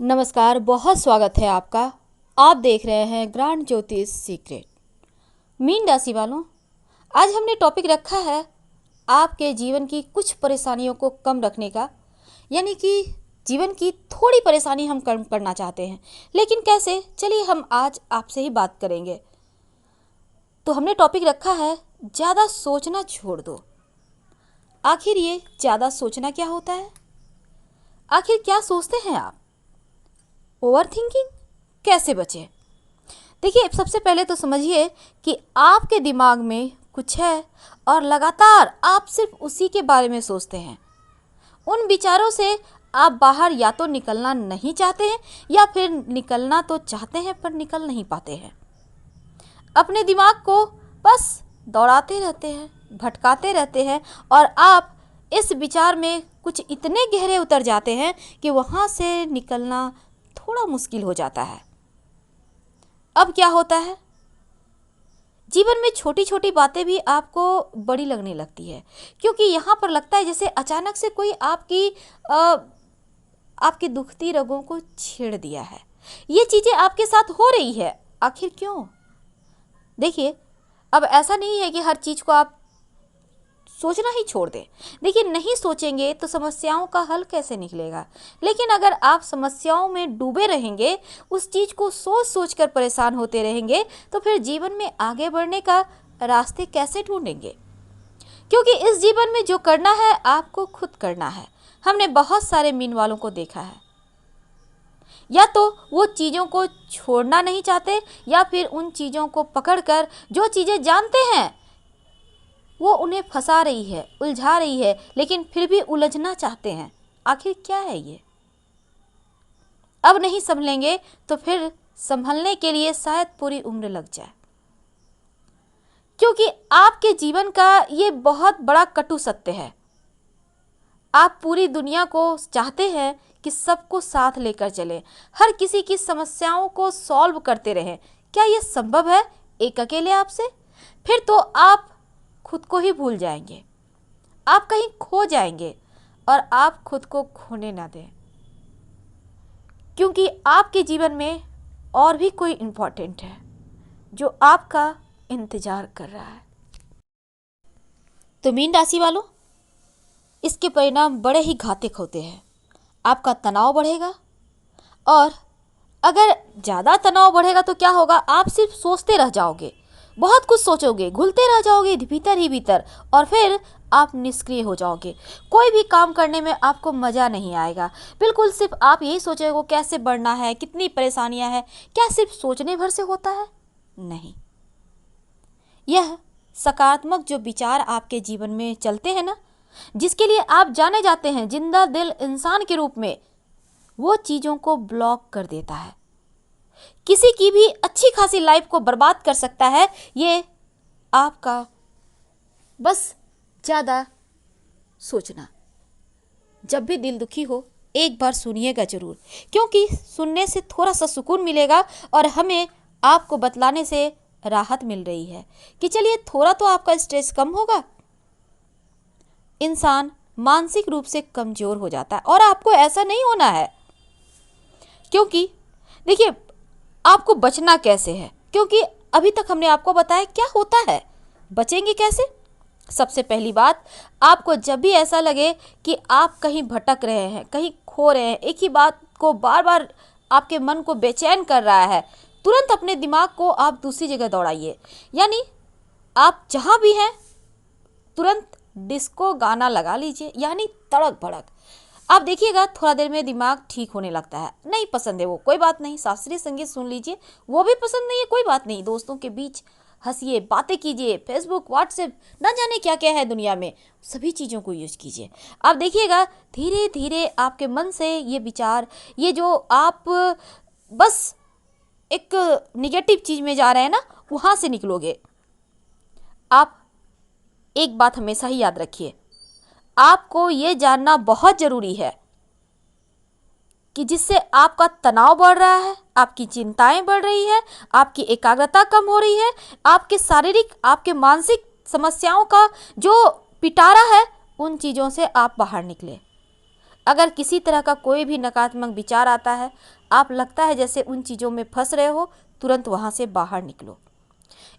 नमस्कार, बहुत स्वागत है आपका। आप देख रहे हैं ग्रांड ज्योतिष सीक्रेट। मीन राशि वालों, आज हमने टॉपिक रखा है आपके जीवन की कुछ परेशानियों को कम रखने का, यानी कि जीवन की थोड़ी परेशानी हम कम करना चाहते हैं, लेकिन कैसे? चलिए हम आज आपसे ही बात करेंगे। तो हमने टॉपिक रखा है ज़्यादा सोचना छोड़ दो। आखिर ये ज़्यादा सोचना क्या होता है? आखिर क्या सोचते हैं आप? ओवर थिंकिंग कैसे बचे? देखिए, सबसे पहले तो समझिए कि आपके दिमाग में कुछ है और लगातार आप सिर्फ उसी के बारे में सोचते हैं। उन विचारों से आप बाहर या तो निकलना नहीं चाहते हैं या फिर निकलना तो चाहते हैं पर निकल नहीं पाते हैं। अपने दिमाग को बस दौड़ाते रहते हैं, भटकाते रहते हैं और आप इस विचार में कुछ इतने गहरे उतर जाते हैं कि वहाँ से निकलना थोड़ा मुश्किल हो जाता है। अब क्या होता है? जीवन में छोटी छोटी बातें भी आपको बड़ी लगने लगती है, क्योंकि यहाँ पर लगता है जैसे अचानक से कोई आपकी दुखती रगों को छेड़ दिया है। ये चीज़ें आपके साथ हो रही है, आखिर क्यों? देखिए, अब ऐसा नहीं है कि हर चीज़ को आप सोचना ही छोड़ दें। देखिए, नहीं सोचेंगे तो समस्याओं का हल कैसे निकलेगा? लेकिन अगर आप समस्याओं में डूबे रहेंगे, उस चीज़ को सोच सोच कर परेशान होते रहेंगे, तो फिर जीवन में आगे बढ़ने का रास्ते कैसे ढूंढेंगे? क्योंकि इस जीवन में जो करना है आपको खुद करना है। हमने बहुत सारे मीन वालों को देखा है, या तो वो चीज़ों को छोड़ना नहीं चाहते या फिर उन चीज़ों को पकड़कर जो चीज़ें जानते हैं वो उन्हें फंसा रही है, उलझा रही है, लेकिन फिर भी उलझना चाहते हैं। आखिर क्या है ये? अब नहीं संभलेंगे तो फिर संभलने के लिए शायद पूरी उम्र लग जाए, क्योंकि आपके जीवन का ये बहुत बड़ा कटु सत्य है। आप पूरी दुनिया को चाहते हैं कि सबको साथ लेकर चलें, हर किसी की समस्याओं को सॉल्व करते रहें। क्या ये संभव है एक अकेले आपसे? फिर तो आप खुद को ही भूल जाएंगे, आप कहीं खो जाएंगे, और आप खुद को खोने ना दें, क्योंकि आपके जीवन में और भी कोई इम्पोर्टेंट है जो आपका इंतजार कर रहा है। तो मीन राशि वालों, इसके परिणाम बड़े ही घातक होते हैं। आपका तनाव बढ़ेगा, और अगर ज़्यादा तनाव बढ़ेगा तो क्या होगा? आप सिर्फ सोचते रह जाओगे, बहुत कुछ सोचोगे, घुलते रह जाओगे भीतर ही भीतर, और फिर आप निष्क्रिय हो जाओगे। कोई भी काम करने में आपको मज़ा नहीं आएगा। बिल्कुल सिर्फ आप यही सोचोगे कैसे बढ़ना है, कितनी परेशानियां हैं। क्या सिर्फ सोचने भर से होता है? नहीं। यह सकारात्मक जो विचार आपके जीवन में चलते हैं ना, जिसके लिए आप जाने जाते हैं जिंदा दिल इंसान के रूप में, वो चीज़ों को ब्लॉक कर देता है। किसी की भी अच्छी खासी लाइफ को बर्बाद कर सकता है ये आपका बस ज़्यादा सोचना। जब भी दिल दुखी हो, एक बार सुनिएगा जरूर, क्योंकि सुनने से थोड़ा सा सुकून मिलेगा और हमें आपको बतलाने से राहत मिल रही है कि चलिए थोड़ा तो आपका स्ट्रेस कम होगा। इंसान मानसिक रूप से कमज़ोर हो जाता है, और आपको ऐसा नहीं होना है। क्योंकि देखिए, आपको बचना कैसे है? क्योंकि अभी तक हमने आपको बताया क्या होता है। बचेंगे कैसे? सबसे पहली बात, आपको जब भी ऐसा लगे कि आप कहीं भटक रहे हैं, कहीं खो रहे हैं, एक ही बात को बार बार आपके मन को बेचैन कर रहा है, तुरंत अपने दिमाग को आप दूसरी जगह दौड़ाइए। यानी आप जहाँ भी हैं तुरंत डिस्को गाना लगा लीजिए, यानी तड़क भड़क। आप देखिएगा थोड़ा देर में दिमाग ठीक होने लगता है। नहीं पसंद है वो, कोई बात नहीं, शास्त्रीय संगीत सुन लीजिए। वो भी पसंद नहीं है, कोई बात नहीं, दोस्तों के बीच हंसिए, बातें कीजिए, फेसबुक, व्हाट्सएप, ना जाने क्या क्या है दुनिया में, सभी चीज़ों को यूज कीजिए। आप देखिएगा धीरे धीरे आपके मन से ये विचार, ये जो आप बस एक निगेटिव चीज़ में जा रहे हैं ना, वहाँ से निकलोगे। आप एक बात हमेशा ही याद रखिए, आपको ये जानना बहुत ज़रूरी है कि जिससे आपका तनाव बढ़ रहा है, आपकी चिंताएं बढ़ रही है, आपकी एकाग्रता कम हो रही है, आपके शारीरिक, आपके मानसिक समस्याओं का जो पिटारा है, उन चीज़ों से आप बाहर निकले। अगर किसी तरह का कोई भी नकारात्मक विचार आता है, आप लगता है जैसे उन चीज़ों में फंस रहे हो, तुरंत वहाँ से बाहर निकलो।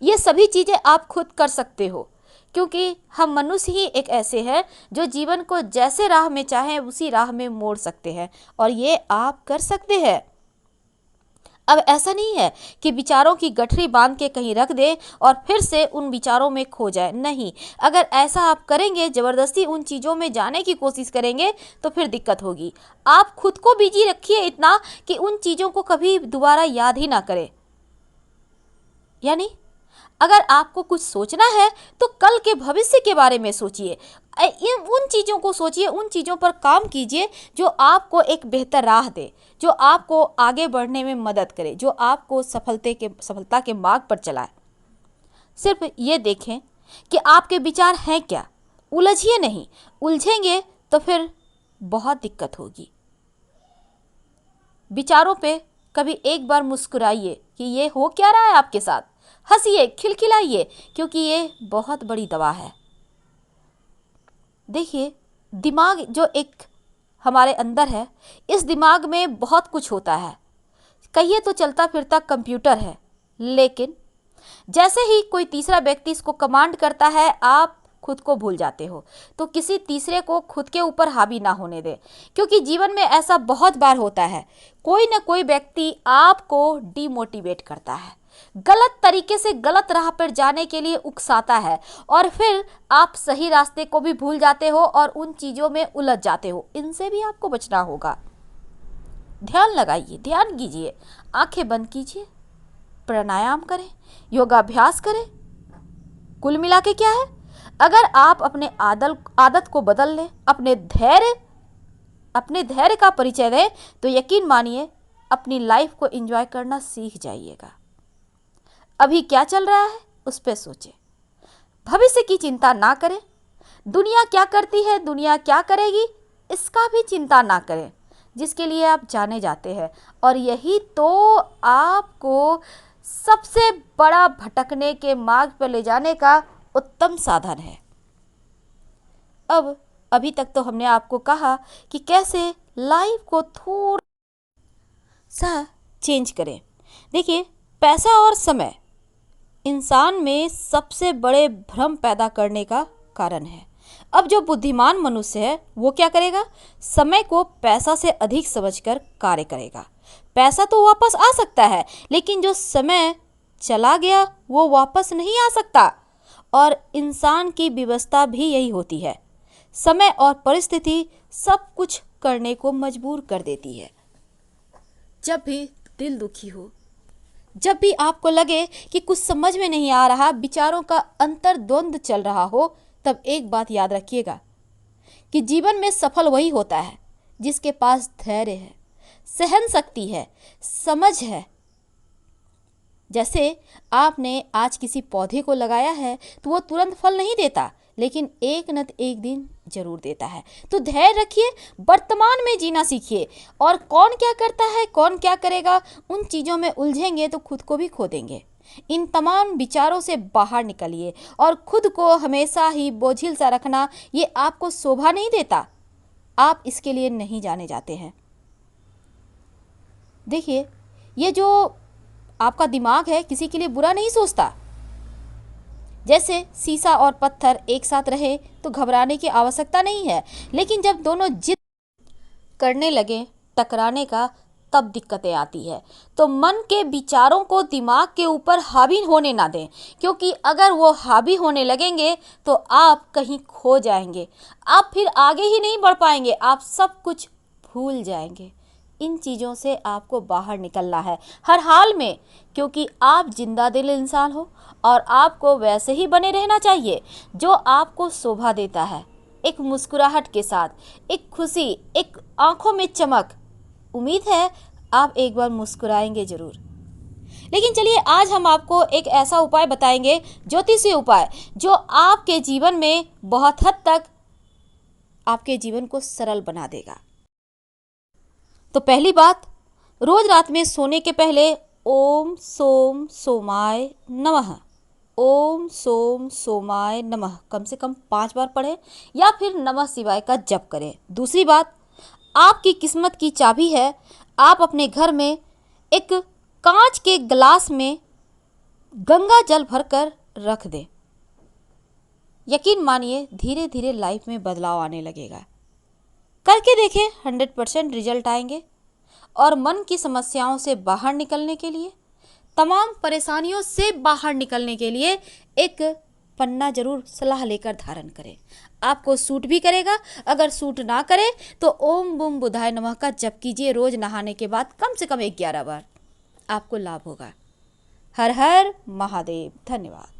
ये सभी चीज़ें आप खुद कर सकते हो, क्योंकि हम मनुष्य ही एक ऐसे हैं जो जीवन को जैसे राह में चाहें उसी राह में मोड़ सकते हैं, और ये आप कर सकते हैं। अब ऐसा नहीं है कि विचारों की गठरी बांध के कहीं रख दें और फिर से उन विचारों में खो जाए। नहीं, अगर ऐसा आप करेंगे, ज़बरदस्ती उन चीज़ों में जाने की कोशिश करेंगे, तो फिर दिक्कत होगी। आप खुद को बिजी रखिए इतना कि उन चीज़ों को कभी दोबारा याद ही ना करें। यानी अगर आपको कुछ सोचना है तो कल के भविष्य के बारे में सोचिए, उन चीज़ों को सोचिए, उन चीज़ों पर काम कीजिए जो आपको एक बेहतर राह दे, जो आपको आगे बढ़ने में मदद करे, जो आपको सफलता के मार्ग पर चलाए। सिर्फ ये देखें कि आपके विचार हैं क्या, उलझिए नहीं। उलझेंगे तो फिर बहुत दिक्कत होगी। विचारों पे कभी एक बार मुस्कुराइए कि ये हो क्या रहा है आपके साथ, हंसिए, खिलखिलाइए, क्योंकि ये बहुत बड़ी दवा है। देखिए, दिमाग जो एक हमारे अंदर है, इस दिमाग में बहुत कुछ होता है। कहिए तो चलता फिरता कंप्यूटर है, लेकिन जैसे ही कोई तीसरा व्यक्ति इसको कमांड करता है, आप खुद को भूल जाते हो। तो किसी तीसरे को खुद के ऊपर हावी ना होने दे, क्योंकि जीवन में ऐसा बहुत बार होता है, कोई ना कोई व्यक्ति आपको डिमोटिवेट करता है, गलत तरीके से गलत राह पर जाने के लिए उकसाता है, और फिर आप सही रास्ते को भी भूल जाते हो और उन चीज़ों में उलझ जाते हो। इनसे भी आपको बचना होगा। ध्यान लगाइए, ध्यान कीजिए, आंखें बंद कीजिए, प्राणायाम करें, योगाभ्यास करें। कुल मिला के क्या है, अगर आप अपने आदत को बदल लें, अपने धैर्य का परिचय दें, तो यकीन मानिए अपनी लाइफ को एंजॉय करना सीख जाइएगा। अभी क्या चल रहा है उस पर सोचें, भविष्य की चिंता ना करें। दुनिया क्या करती है, दुनिया क्या करेगी, इसका भी चिंता ना करें, जिसके लिए आप जाने जाते हैं। और यही तो आपको सबसे बड़ा भटकने के मार्ग पर ले जाने का उत्तम साधन है। अभी तक तो हमने आपको कहा कि कैसे लाइफ को थोड़ा सा चेंज करें। देखिए, पैसा और समय इंसान में सबसे बड़े भ्रम पैदा करने का कारण है। अब जो बुद्धिमान मनुष्य है वो क्या करेगा, समय को पैसा से अधिक समझकर कार्य करेगा। पैसा तो वापस आ सकता है, लेकिन जो समय चला गया वो वापस नहीं आ सकता। और इंसान की व्यवस्था भी यही होती है, समय और परिस्थिति सब कुछ करने को मजबूर कर देती है। जब भी दिल दुखी हो, जब भी आपको लगे कि कुछ समझ में नहीं आ रहा, विचारों का अंतर्द्वंद चल रहा हो, तब एक बात याद रखिएगा कि जीवन में सफल वही होता है जिसके पास धैर्य है, सहन शक्ति है, समझ है। जैसे आपने आज किसी पौधे को लगाया है तो वो तुरंत फल नहीं देता, लेकिन एक न एक दिन जरूर देता है। तो धैर्य रखिए, वर्तमान में जीना सीखिए, और कौन क्या करता है, कौन क्या करेगा, उन चीज़ों में उलझेंगे तो खुद को भी खो देंगे। इन तमाम विचारों से बाहर निकलिए, और खुद को हमेशा ही बोझिल सा रखना ये आपको शोभा नहीं देता। आप इसके लिए नहीं जाने जाते हैं। देखिए, ये जो आपका दिमाग है किसी के लिए बुरा नहीं सोचता। जैसे शीशा और पत्थर एक साथ रहे तो घबराने की आवश्यकता नहीं है, लेकिन जब दोनों जिद करने लगे टकराने का, तब दिक्कतें आती है। तो मन के विचारों को दिमाग के ऊपर हावी होने ना दें, क्योंकि अगर वो हावी होने लगेंगे तो आप कहीं खो जाएंगे, आप फिर आगे ही नहीं बढ़ पाएंगे, आप सब कुछ भूल जाएंगे। इन चीज़ों से आपको बाहर निकलना है हर हाल में, क्योंकि आप जिंदा दिल इंसान हो और आपको वैसे ही बने रहना चाहिए जो आपको शोभा देता है। एक मुस्कुराहट के साथ, एक खुशी, एक आंखों में चमक। उम्मीद है आप एक बार मुस्कुराएंगे ज़रूर। लेकिन चलिए, आज हम आपको एक ऐसा उपाय बताएंगे, ज्योतिषीय उपाय, जो आपके जीवन में बहुत हद तक आपके जीवन को सरल बना देगा। तो पहली बात, रोज रात में सोने के पहले ओम सोम सोमाय नमः, ओम सोम सोमाय नमः कम से कम 5 बार पढ़ें, या फिर नमः शिवाय का जप करें। दूसरी बात, आपकी किस्मत की चाबी है। आप अपने घर में एक कांच के गिलास में गंगा जल भरकर रख दें। यकीन मानिए धीरे धीरे लाइफ में बदलाव आने लगेगा। करके देखें, 100% रिजल्ट आएंगे। और मन की समस्याओं से बाहर निकलने के लिए, तमाम परेशानियों से बाहर निकलने के लिए एक पन्ना जरूर सलाह लेकर धारण करें। आपको सूट भी करेगा। अगर सूट ना करे तो ओम बूम बुधाय नमः का जप कीजिए रोज नहाने के बाद कम से कम 11 बार। आपको लाभ होगा। हर हर महादेव। धन्यवाद।